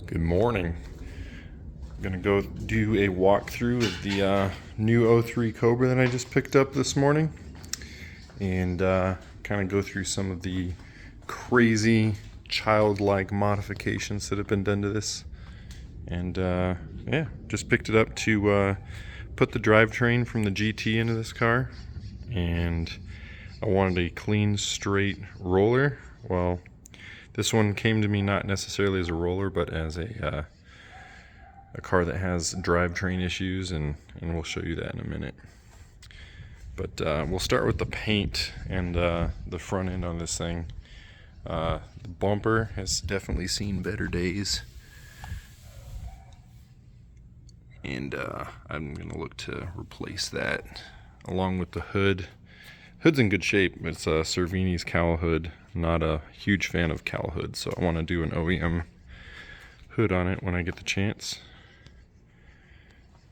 Good morning. I'm gonna go do a walkthrough of the new 03 Cobra that I just picked up this morning, and kind of go through some of the crazy childlike modifications that have been done to this. And yeah, just picked it up to put the drivetrain from the GT into this car, and I wanted a clean, straight roller. Well, this one came to me not necessarily as a roller, but as a car that has drivetrain issues, and we'll show you that in a minute. But we'll start with the paint and the front end on this thing. The bumper has definitely seen better days, and I'm going to look to replace that along with the hood. Hood's in good shape. It's a Cervini's cowl hood. Not a huge fan of cowl hoods, so I want to do an OEM hood on it when I get the chance.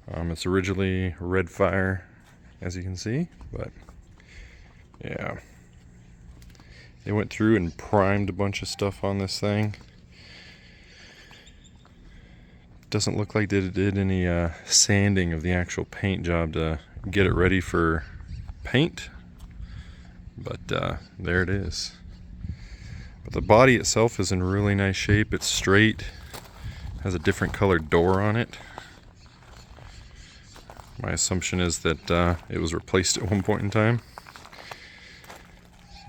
It's originally red fire, as you can see, but yeah, they went through and primed a bunch of stuff on this thing. Doesn't look like they did any sanding of the actual paint job to get it ready for paint, but there it is. But the body itself is in really nice shape. It's straight, has a different colored door on it. My assumption is that it was replaced at one point in time.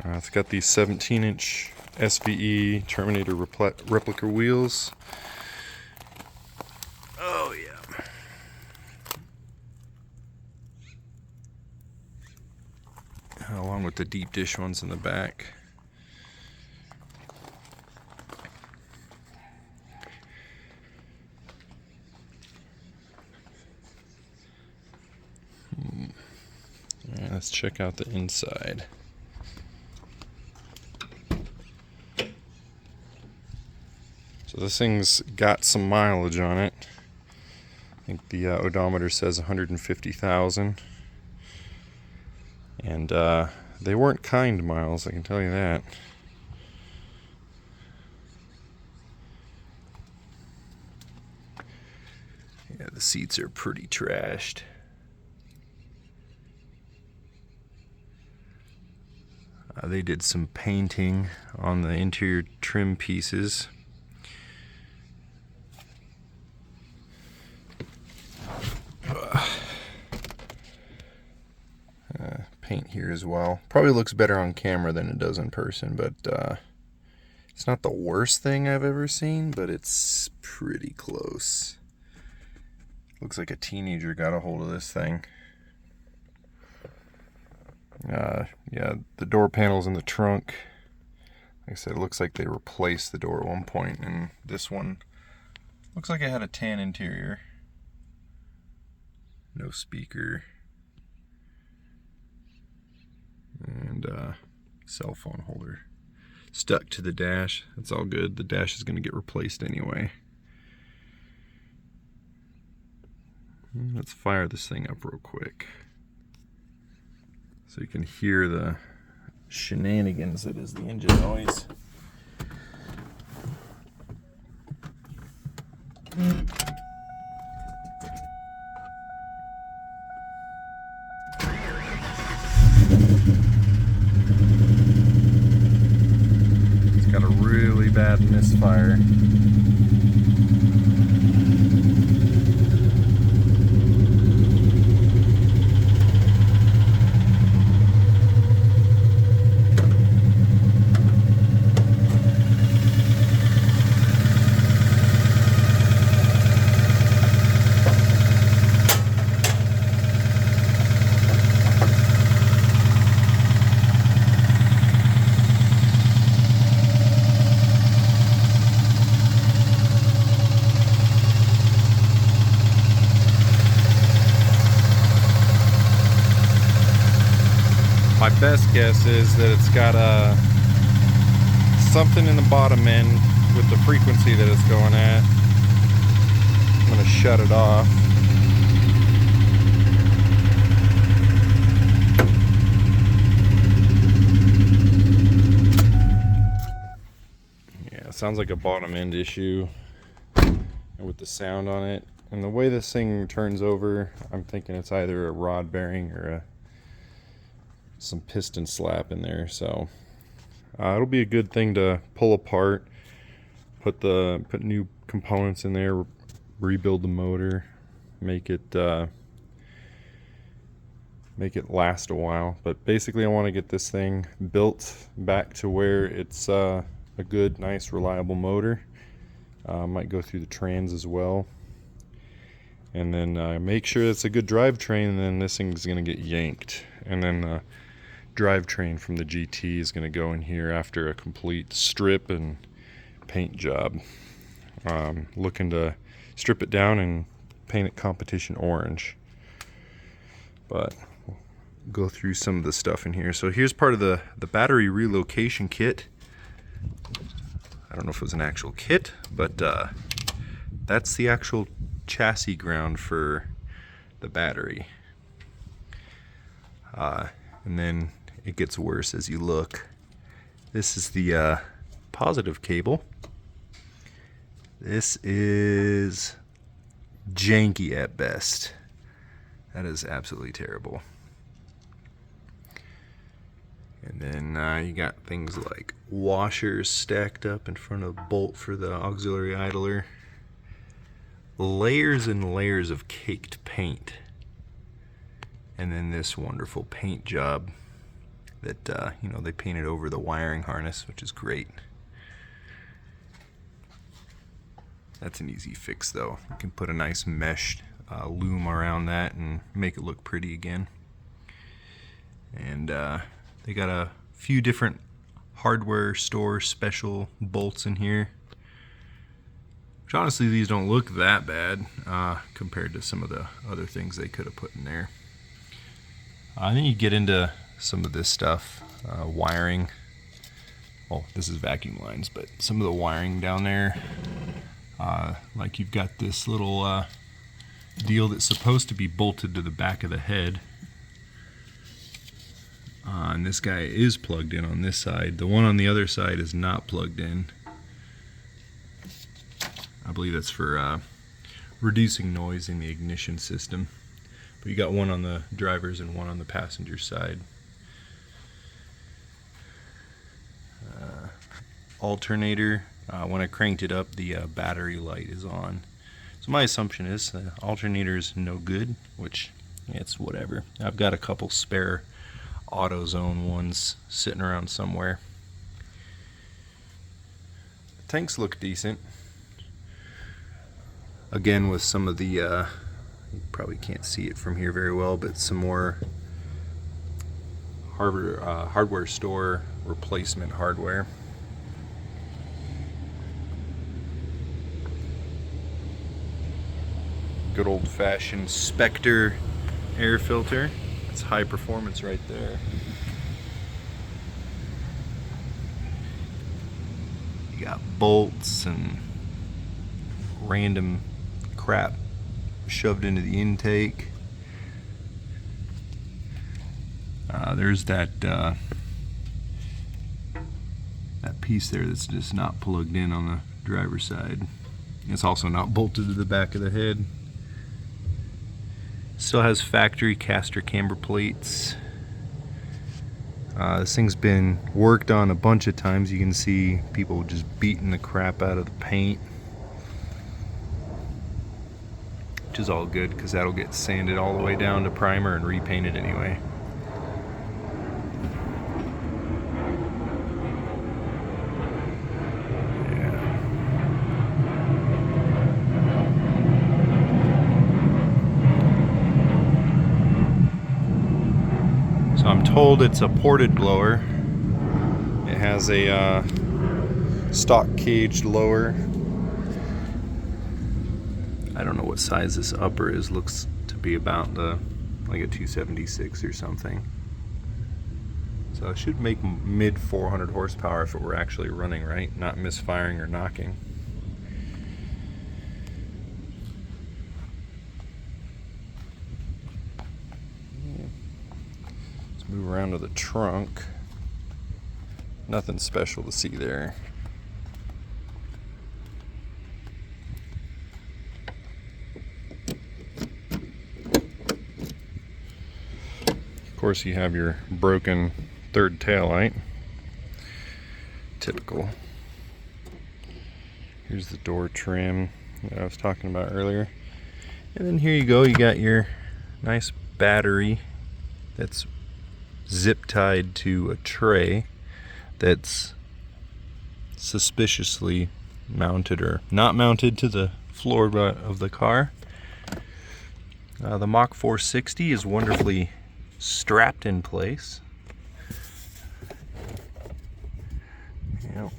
It's got these 17-inch SVE Terminator replica wheels. Oh yeah. Along with the deep dish ones in the back. Alright, let's check out the inside. So this thing's got some mileage on it. I think the odometer says 150,000. And they weren't kind miles, I can tell you that. Yeah, the seats are pretty trashed. They did some painting on the interior trim pieces. Paint here as well. Probably looks better on camera than it does in person, but it's not the worst thing I've ever seen, but it's pretty close. Looks like a teenager got a hold of this thing. Yeah, the door panels in the trunk, like I said, it looks like they replaced the door at one point, and this one looks like it had a tan interior. No speaker. And cell phone holder. Stuck to the dash. That's all good. The dash is going to get replaced anyway. Let's fire this thing up real quick, so you can hear the shenanigans that is the engine noise. It's got a really bad misfire. My best guess is that it's got something in the bottom end with the frequency that it's going at. I'm going to shut it off. Sounds like a bottom end issue. and with the sound on it. And the way this thing turns over, I'm thinking it's either a rod bearing or some piston slap in there. So it'll be a good thing to pull apart, put new components in there, rebuild the motor, make it last a while. But basically I want to get this thing built back to where it's a good, nice, reliable motor. Might go through the trans as well, and then make sure it's a good drivetrain, and then this thing's going to get yanked, and then the drivetrain from the GT is going to go in here after a complete strip and paint job. Looking to strip it down and paint it competition orange. But we'll go through some of the stuff in here. So here's part of the battery relocation kit. I don't know if it was an actual kit, but that's the actual chassis ground for the battery. And then it gets worse as you look. This is the positive cable. This is janky at best. That is absolutely terrible. And then you got things like washers stacked up in front of the bolt for the auxiliary idler. Layers and layers of caked paint. And then this wonderful paint job that they painted over the wiring harness, which is great. That's an easy fix though. You can put a nice mesh loom around that and make it look pretty again. And they got a few different hardware store special bolts in here, which honestly these don't look that bad compared to some of the other things they could have put in there. Then you get into some of this stuff, wiring. Well, this is vacuum lines, but some of the wiring down there, like you've got this little deal that's supposed to be bolted to the back of the head. And this guy is plugged in on this side. The one on the other side is not plugged in. I believe that's for reducing noise in the ignition system. But you got one on the driver's and one on the passenger side. Alternator, when I cranked it up, the battery light is on. So my assumption is the alternator is no good, which it's whatever. I've got a couple spare AutoZone ones sitting around somewhere. The tanks look decent. Again, with some of the you probably can't see it from here very well, but some more hardware store replacement hardware. Good old-fashioned Spectre air filter. It's high performance right there. You got bolts and random crap shoved into the intake. There's that piece there that's just not plugged in on the driver's side. It's also not bolted to the back of the head. Still has factory caster camber plates. This thing's been worked on a bunch of times. You can see people just beating the crap out of the paint, which is all good because that'll get sanded all the way down to primer and repainted anyway. I'm told it's a ported blower. It has a stock caged lower. I don't know what size this upper is. Looks to be about like a 276 or something. So it should make mid 400 horsepower if it were actually running right, not misfiring or knocking. Move around to the trunk. Nothing special to see there. course, you have your broken third taillight. Typical. Here's the door trim that I was talking about earlier. And then here you go, you got your nice battery that's zip tied to a tray that's suspiciously mounted or not mounted to the floor of the car. The Mach 460 is wonderfully strapped in place. Yep.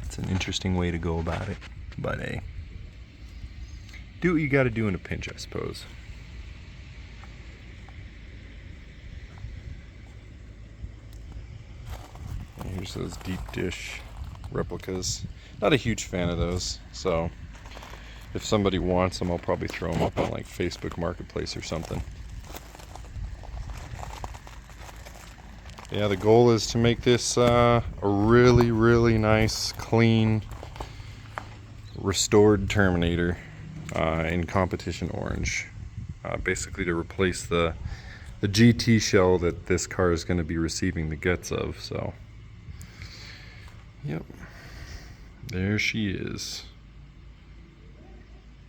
It's an interesting way to go about it, but hey, do what you got to do in a pinch, I suppose. And here's those deep dish replicas. Not a huge fan of those, so if somebody wants them, I'll probably throw them up on like Facebook Marketplace or something. Yeah, the goal is to make this a really, really nice, clean, restored Terminator in competition orange. Basically to replace the GT shell that this car is going to be receiving the guts of. So, yep, there she is.